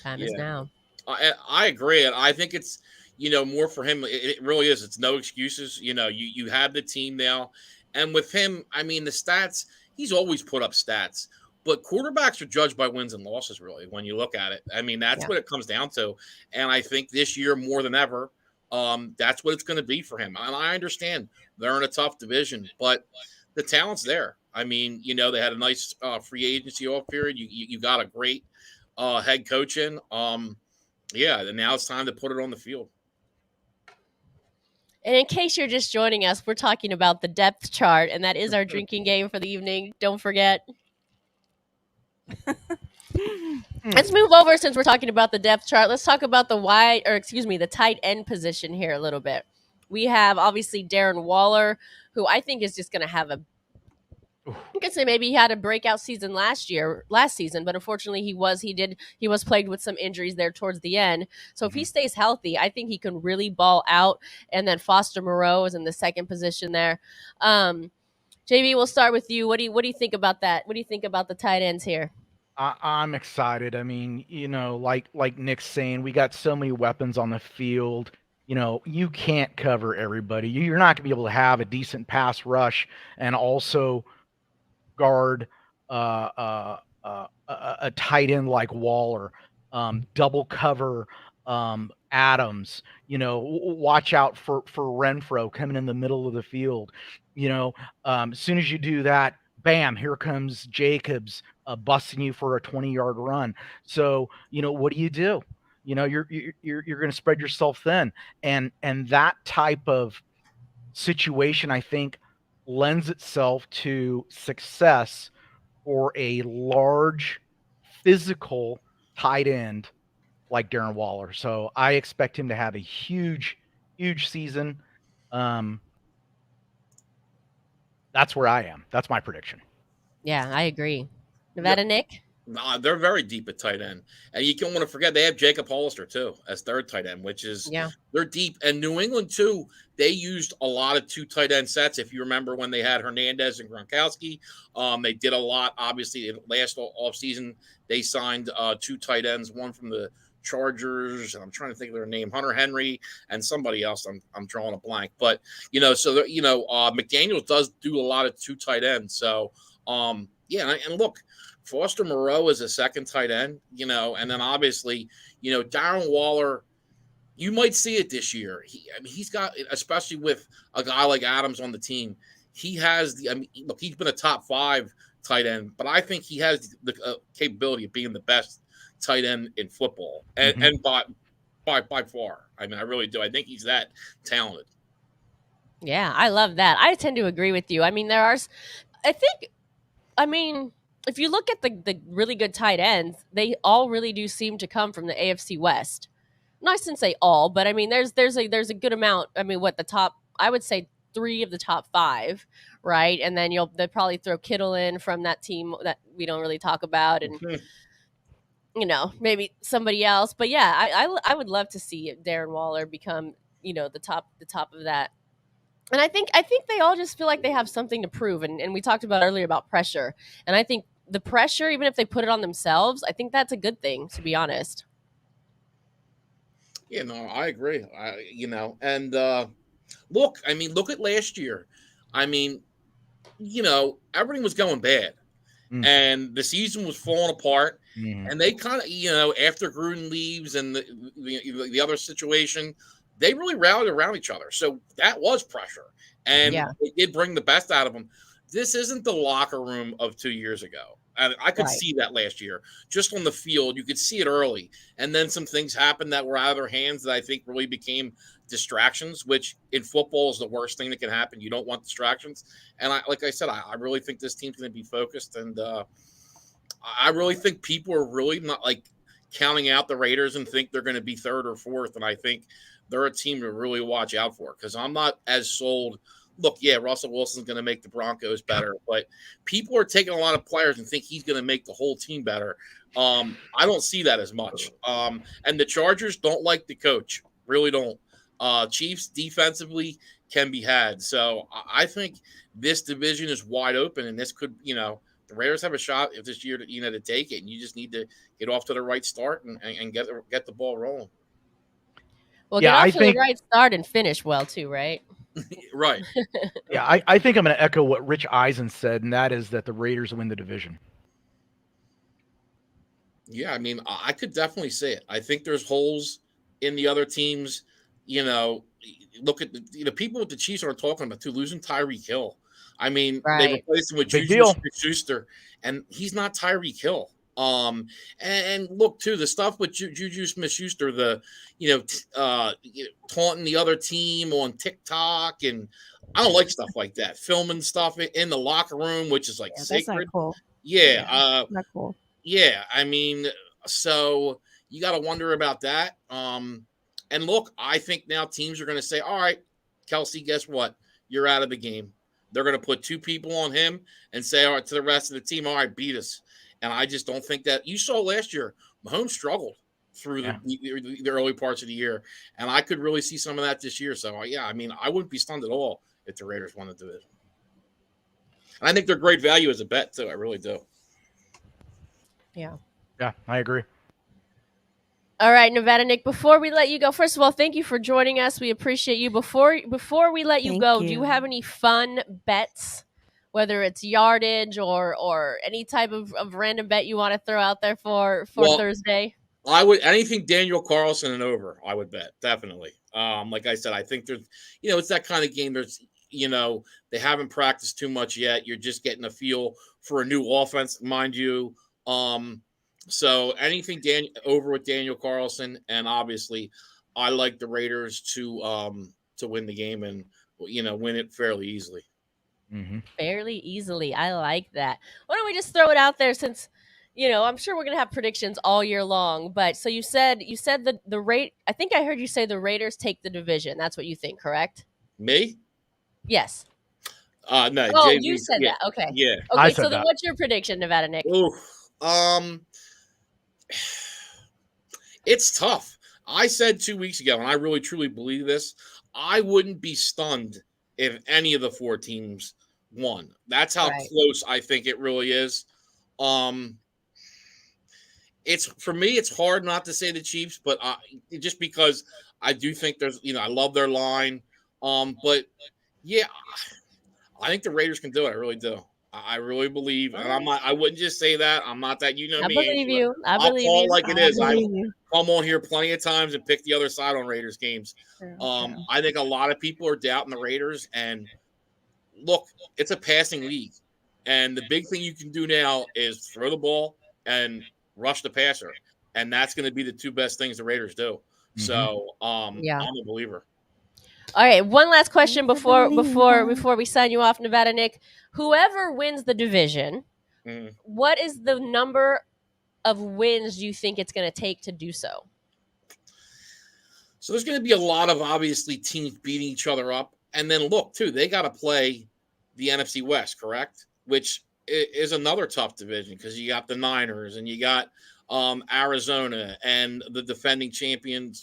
Time is now. I agree. And I think it's, more for him. It really is. It's no excuses. You have the team now. And with him, I mean, the stats, he's always put up stats. But quarterbacks are judged by wins and losses, really, when you look at it. I mean, that's what it comes down to. And I think this year, more than ever, that's what it's going to be for him. And I understand they're in a tough division, but the talent's there. I mean, they had a nice free agency off period. You got a great head coach in. And now it's time to put it on the field. And in case you're just joining us, we're talking about the depth chart, and that is our drinking game for the evening. Don't forget. Let's move over, since we're talking about the depth chart. Let's talk about the tight end position here a little bit. We have obviously Darren Waller, who I think is just going to have you could say maybe he had a breakout season last season, but unfortunately he was plagued with some injuries there towards the end. So if he stays healthy, I think he can really ball out. And then Foster Moreau is in the second position there. JB, we'll start with you. What do you think about that? What do you think about the tight ends here? I'm excited. I mean, like Nick's saying, we got so many weapons on the field. You can't cover everybody. You're not going to be able to have a decent pass rush and also guard a tight end like Waller, double cover Adams. Watch out for Renfro coming in the middle of the field. As soon as you do that, bam, here comes Jacobs busting you for a 20-yard run. So what do? You're going to spread yourself thin, and that type of situation, I think, lends itself to success for a large physical tight end like Darren Waller. So I expect him to have a huge season. That's where I am. That's my prediction. Yeah, I agree. Nevada, Nick? Nah, they're very deep at tight end. And you don't want to forget they have Jacob Hollister, too, as third tight end, which is they're deep. And New England, too, they used a lot of two tight end sets. If you remember when they had Hernandez and Gronkowski, they did a lot. Obviously, last offseason, they signed two tight ends, one from the Chargers, and I'm trying to think of their name, Hunter Henry, and somebody else. I'm drawing a blank. But, so, McDaniels does do a lot of two tight ends. So, and look, Foster Moreau is a second tight end, and then obviously, Darren Waller, you might see it this year. He's got, especially with a guy like Adams on the team, he has look, he's been a top 5 tight end, but I think he has the capability of being the best tight end in football, and by far. I mean, I really do. I think he's that talented. Yeah, I love that. I tend to agree with you. I mean, if you look at the really good tight ends, they all really do seem to come from the AFC West. No, I shouldn't say all, but I mean, there's a good amount. I mean, the top, I would say 3 of the top 5, right? And then they'll probably throw Kittle in from that team that we don't really talk about, and maybe somebody else. But yeah, I would love to see Darren Waller become the top of that. And I think they all just feel like they have something to prove. And we talked about earlier about pressure. And I think the pressure, even if they put it on themselves, I think that's a good thing, to be honest. Yeah, no, I agree. And look at last year. I mean, everything was going bad. and the season was falling apart. Mm-hmm. And they kind of, after Gruden leaves and the other situation, they really rallied around each other. So that was pressure, and it did bring the best out of them. This isn't the locker room of 2 years ago. I could see that last year. Just on the field, you could see it early. And then some things happened that were out of their hands that I think really became distractions, which in football is the worst thing that can happen. You don't want distractions. And like I said, I really think this team's going to be focused. And I really think people are really not like counting out the Raiders and think they're going to be third or fourth. And I think they're a team to really watch out for, because I'm not as sold. Look, yeah, Russell Wilson's going to make the Broncos better, but people are taking a lot of players and think he's going to make the whole team better. I don't see that as much. And the Chargers don't like the coach, really don't. Chiefs defensively can be had. So I think this division is wide open, and this could, the Raiders have a shot if this year to take it, and you just need to get off to the right start and get the ball rolling. Well, get off to the right start and finish well too, right? Right. Yeah, I think I'm going to echo what Rich Eisen said, and that is that the Raiders win the division. Yeah, I mean, I could definitely say it. I think there's holes in the other teams. Look at the people with the Chiefs are talking about too, losing Tyreek Hill. I mean, they replaced him with Juju Smith-Schuster, and he's not Tyreek Hill. And look too, the stuff with Juju Smith-Schuster, taunting the other team on TikTok, and I don't like stuff like that. Filming stuff in the locker room, which is like sacred. That's not cool. Yeah, not cool. Yeah, I mean, so you got to wonder about that. And look, I think now teams are going to say, "All right, Kelsey, guess what? You're out of the game." They're going to put two people on him and say, "All right," to the rest of the team, "All right, beat us." And I just don't think that. You saw last year, Mahomes struggled through the early parts of the year, and I could really see some of that this year. So, yeah, I mean, I wouldn't be stunned at all if the Raiders won the division. And I think they're great value as a bet, too. I really do. Yeah. Yeah, I agree. All right, Nevada Nick, before we let you go, first of all, thank you for joining us. We appreciate you. Before we let you go, do you have any fun bets? Whether it's yardage or any type of random bet you want to throw out there for Thursday? I would anything Daniel Carlson and over, I would bet, definitely. Like I said, I think there's, it's that kind of game. There's, they haven't practiced too much yet. You're just getting a feel for a new offense, mind you. So anything over with Daniel Carlson, and obviously, I like the Raiders to win the game and win it fairly easily. Mm-hmm. Fairly easily. I like that. Why don't we just throw it out there, since I'm sure we're gonna have predictions all year long. But so you said the rate. I think I heard you say the Raiders take the division. That's what you think, correct? Me? Yes. No. Oh, you said that. Okay. Yeah. Okay. So then, what's your prediction, Nevada Nick? Ooh, it's tough. I said 2 weeks ago, and I really truly believe this, I wouldn't be stunned if any of the four teams won. That's how close I think it really is. It's for me, it's hard not to say the Chiefs, but just because I do think there's, I love their line. But yeah, I think the Raiders can do it. I really do. I really believe, and I wouldn't just say that. I'm not that, me. I believe you. I'll call it like it is. I come on here plenty of times and pick the other side on Raiders games. I think a lot of people are doubting the Raiders, and look, it's a passing league, and the big thing you can do now is throw the ball and rush the passer, and that's going to be the two best things the Raiders do. Mm-hmm. So, I'm a believer. All right, one last question before we sign you off, Nevada Nick. Whoever wins the division, what is the number of wins do you think it's going to take to do so? So there's going to be a lot of, obviously, teams beating each other up. And then look, too, they got to play the NFC West, correct? Which is another tough division, because you got the Niners and you got Arizona and the defending champion,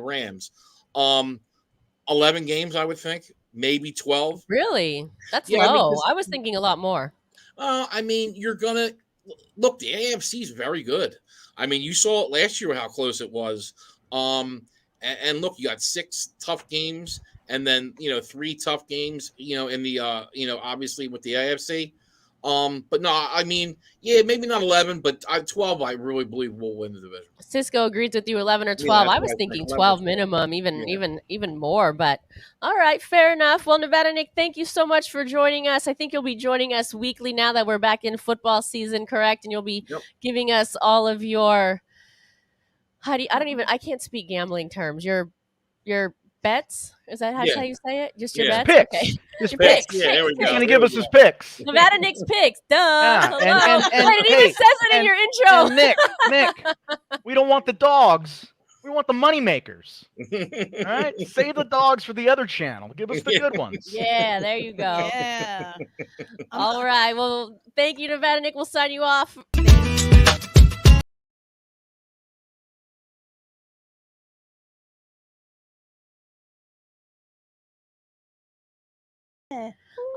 Rams. 11 games, I would think, maybe 12. Really? That's low. I was thinking a lot more. I mean, you're going to look, the AFC is very good. I mean, you saw it last year how close it was. And look, you got 6 tough games and then, 3 tough games, in the, obviously with the AFC. But no, I mean, yeah, maybe not 11, but 12. I really believe we'll win the division. Cisco agrees with you, 11 or 12. Yeah, I was thinking 12 minimum, even more. But all right, fair enough. Well, Nevada Nick, thank you so much for joining us. I think you'll be joining us weekly now that we're back in football season, correct? And you'll be giving us all of your I can't speak gambling terms. Your bets? Is that how you say it? Just your bets? Picks. Okay. Just picks. Yeah, there we go. He's gonna give us his picks. Nevada Nick's picks. Duh. Yeah, Hello. It even says it in your intro. Nick, we don't want the dogs. We want the money makers. All right, save the dogs for the other channel. Give us the good ones. Yeah, there you go. Yeah. All right. Well, thank you, Nevada Nick. We'll sign you off.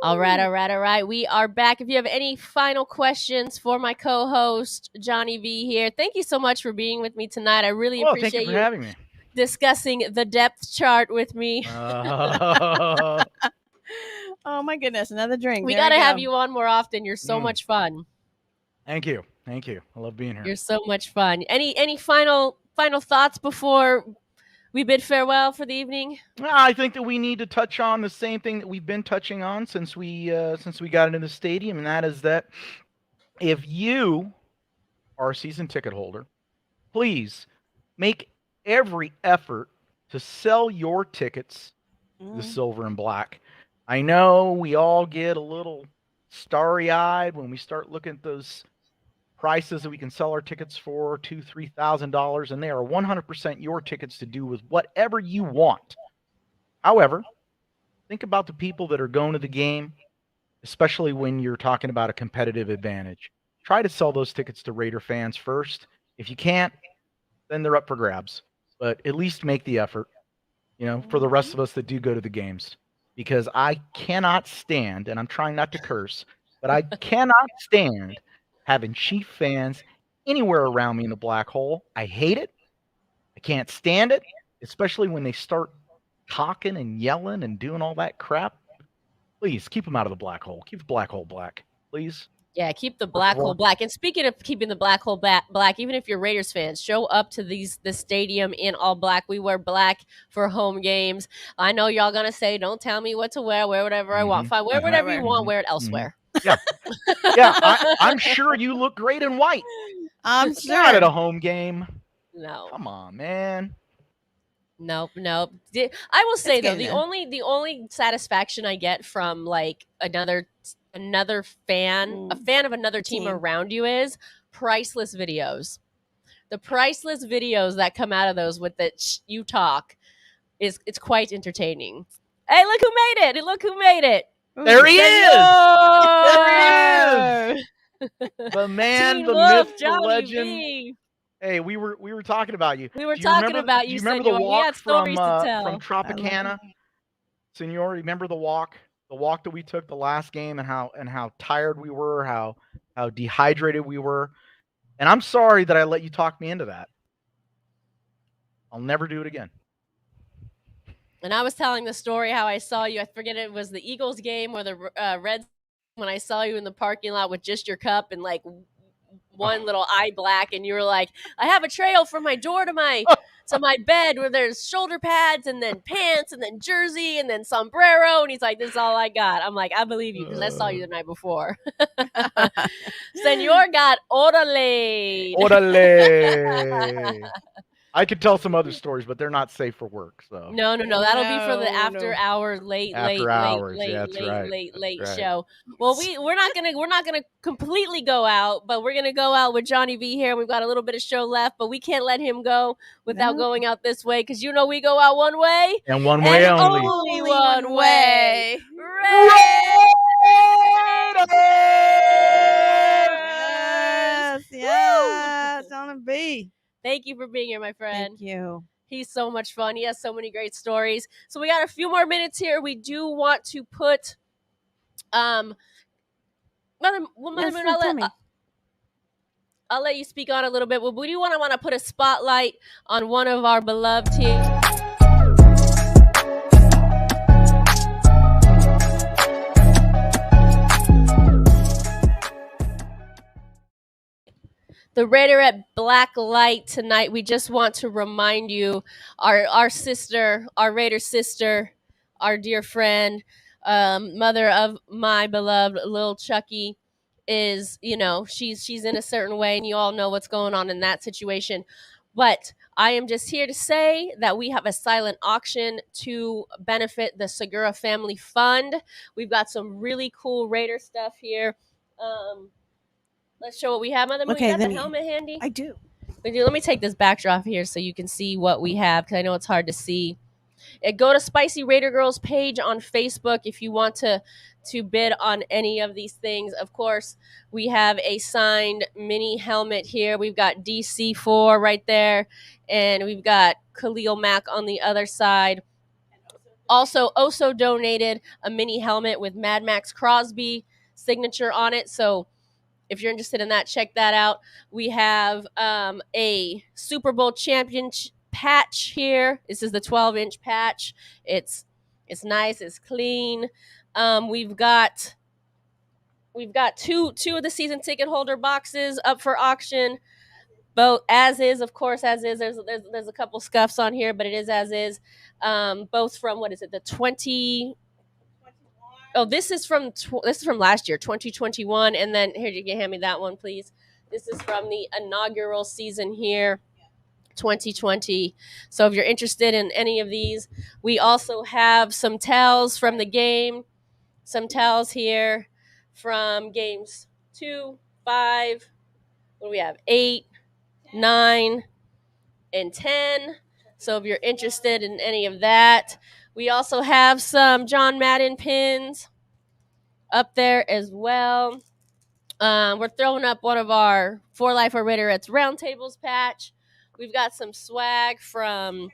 All right. We are back. If you have any final questions for my co-host, Johnny V here, thank you so much for being with me tonight. I really appreciate thank you for having me. Discussing the depth chart with me. Oh my goodness, another drink. We got to have you on more often. You're so much fun. Thank you. I love being here. You're so much fun. Any final thoughts before we bid farewell for the evening? I think that we need to touch on the same thing that we've been touching on since we got into the stadium, and that is that if you are a season ticket holder, please make every effort to sell your tickets to the silver and black. I know we all get a little starry-eyed when we start looking at those prices that we can sell our tickets for, $2,000-$3,000, and they are 100% your tickets to do with whatever you want. However, think about the people that are going to the game, especially when you're talking about a competitive advantage. Try to sell those tickets to Raider fans first. If you can't, then they're up for grabs. But at least make the effort, for the rest of us that do go to the games. Because I cannot stand, and I'm trying not to curse, but I cannot stand having Chief fans anywhere around me in the black hole. I hate it. I can't stand it, especially when they start talking and yelling and doing all that crap. Please keep them out of the black hole. Keep the black hole black, please. Yeah, keep the black hole black. And speaking of keeping the black hole black, even if you're Raiders fans, show up to the stadium in all black. We wear black for home games. I know y'all gonna say, "Don't tell me what to wear. Wear whatever I want. Fine, wear whatever you want. Wear it elsewhere." Yeah, I'm sure you look great in white. I'm sure. Not at a home game. No, come on, man. Nope. I will say though, the only satisfaction I get from like another fan, a fan of another team around you is priceless videos. The priceless videos that come out of those with the you talk it's quite entertaining. Hey, look who made it! Look who made it! There he is! There he is! The man, Teen the Wolf, myth, Johnny the legend. V. Hey, we were talking about you. We were talking about you, Do you remember the walk from tell. Tropicana? Senor, remember the walk? The walk that we took the last game and how tired we were, how dehydrated we were. And I'm sorry that I let you talk me into that. I'll never do it again. And I was telling the story how I saw you. I forget it was the Eagles game or the Reds when I saw you in the parking lot with just your cup and like one little eye black, and you were like, "I have a trail from my door to my bed where there's shoulder pads and then pants and then jersey and then sombrero." And he's like, "This is all I got." I'm like, "I believe you because I saw you the night before." Senor got orale. I could tell some other stories, but they're not safe for work. So no, that'll be for the after hour late show. Well, we're not gonna completely go out, but we're gonna go out with Johnny V here. We've got a little bit of show left, but we can't let him go without going out this way because we go out one way and one way only. Only one way. Yes, on a B. Thank you for being here, my friend. Thank you. He's so much fun. He has so many great stories. So we got a few more minutes here. We do want to put I'll let you speak on a little bit. Well, we do want to put a spotlight on one of our beloved teams. the Raiderette Black Light tonight. We just want to remind you, our sister, our Raider sister, our dear friend, mother of my beloved little Chucky, is, you know, she's in a certain way, and you all know what's going on in that situation. But I am just here to say that we have a silent auction to benefit the Segura Family Fund. We've got some really cool Raider stuff here. Let's show what we have. Mother Moon, Okay, you got then the helmet handy? I do. Let me take this backdrop here so you can see what we have, because I know it's hard to see. Go to Spicy Raider Girls page on Facebook if you want to bid on any of these things. Of course, we have a signed mini helmet here. We've got DC4 right there, and we've got Khalil Mack on the other side. Also, Oso donated a mini helmet with Mad Max Crosby signature on it. So if you're interested in that, check that out. We have a Super Bowl champion patch here. This is the 12-inch patch. It's nice. It's clean. We've got two of the season ticket holder boxes up for auction. Both as is, of course, as is. There's a couple scuffs on here, but it is as is. Both from, what is it, the 20. Oh, this is from last year, 2021, and then here, you can hand me that one, please. This is from the inaugural season here, 2020. So if you're interested in any of these, we also have some towels from the game, some towels here from games 2, 5. What do we have? 8, 9, and 10. So if you're interested in any of that, we also have some John Madden pins up there as well. We're throwing up one of our For Life or Raiderettes Roundtables patch. We've got some swag from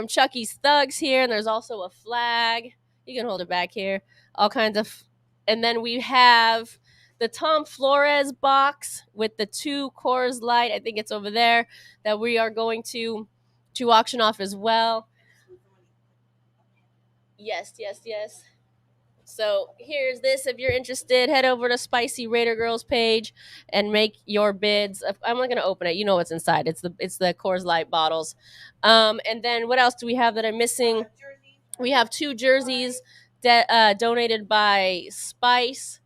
Chucky's Thugs here, and there's also a flag. You can hold it back here. All kinds of, and then we have the Tom Flores box with the 2 Coors Light. I think it's over there, that we are going to auction off as well. Yes. So here's this. If you're interested, head over to Spicy Raider Girls page and make your bids. I'm not gonna open it. You know what's inside. It's the Coors Light bottles. And then what else do we have that I'm missing? We have 2 jerseys donated by Spice.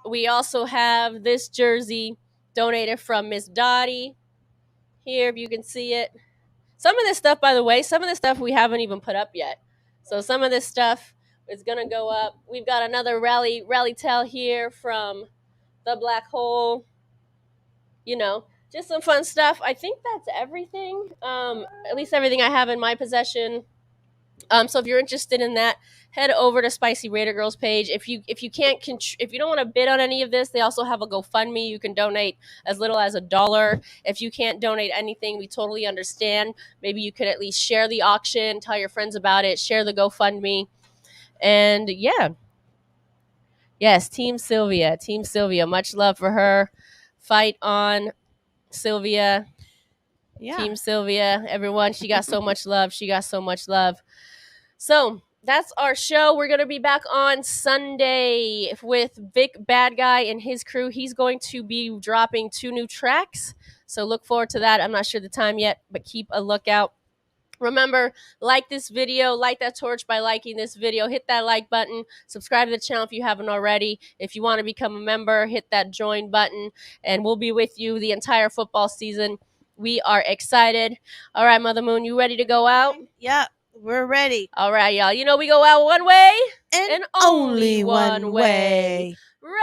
We also have this jersey donated from Miss Dottie. Here, if you can see it. Some of this stuff, by the way, we haven't even put up yet. So some of this stuff is going to go up. We've got another rally tell here from the Black Hole. You know, just some fun stuff. I think that's everything. At least everything I have in my possession. So if you're interested in that, head over to Spicy Raider Girls page. If you don't want to bid on any of this, they also have a GoFundMe. You can donate as little as $1. If you can't donate anything, we totally understand. Maybe you could at least share the auction, tell your friends about it, share the GoFundMe, and yeah. Yes, Team Sylvia. Much love for her. Fight on, Sylvia. Yeah. Team Sylvia, everyone. She got so much love. So that's our show. We're going to be back on Sunday with Vic Bad Guy and his crew. He's going to be dropping 2 new tracks. So look forward to that. I'm not sure the time yet, but keep a lookout. Remember, like this video, light that torch by liking this video, hit that like button, subscribe to the channel if you haven't already. If you want to become a member, hit that join button, and we'll be with you the entire football season. We are excited. All right, Mother Moon, you ready to go out? Yeah, we're ready. All right, y'all. You know we go out one way and only one way. Raiders.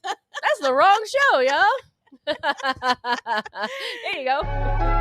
That's the wrong show, y'all. There you go.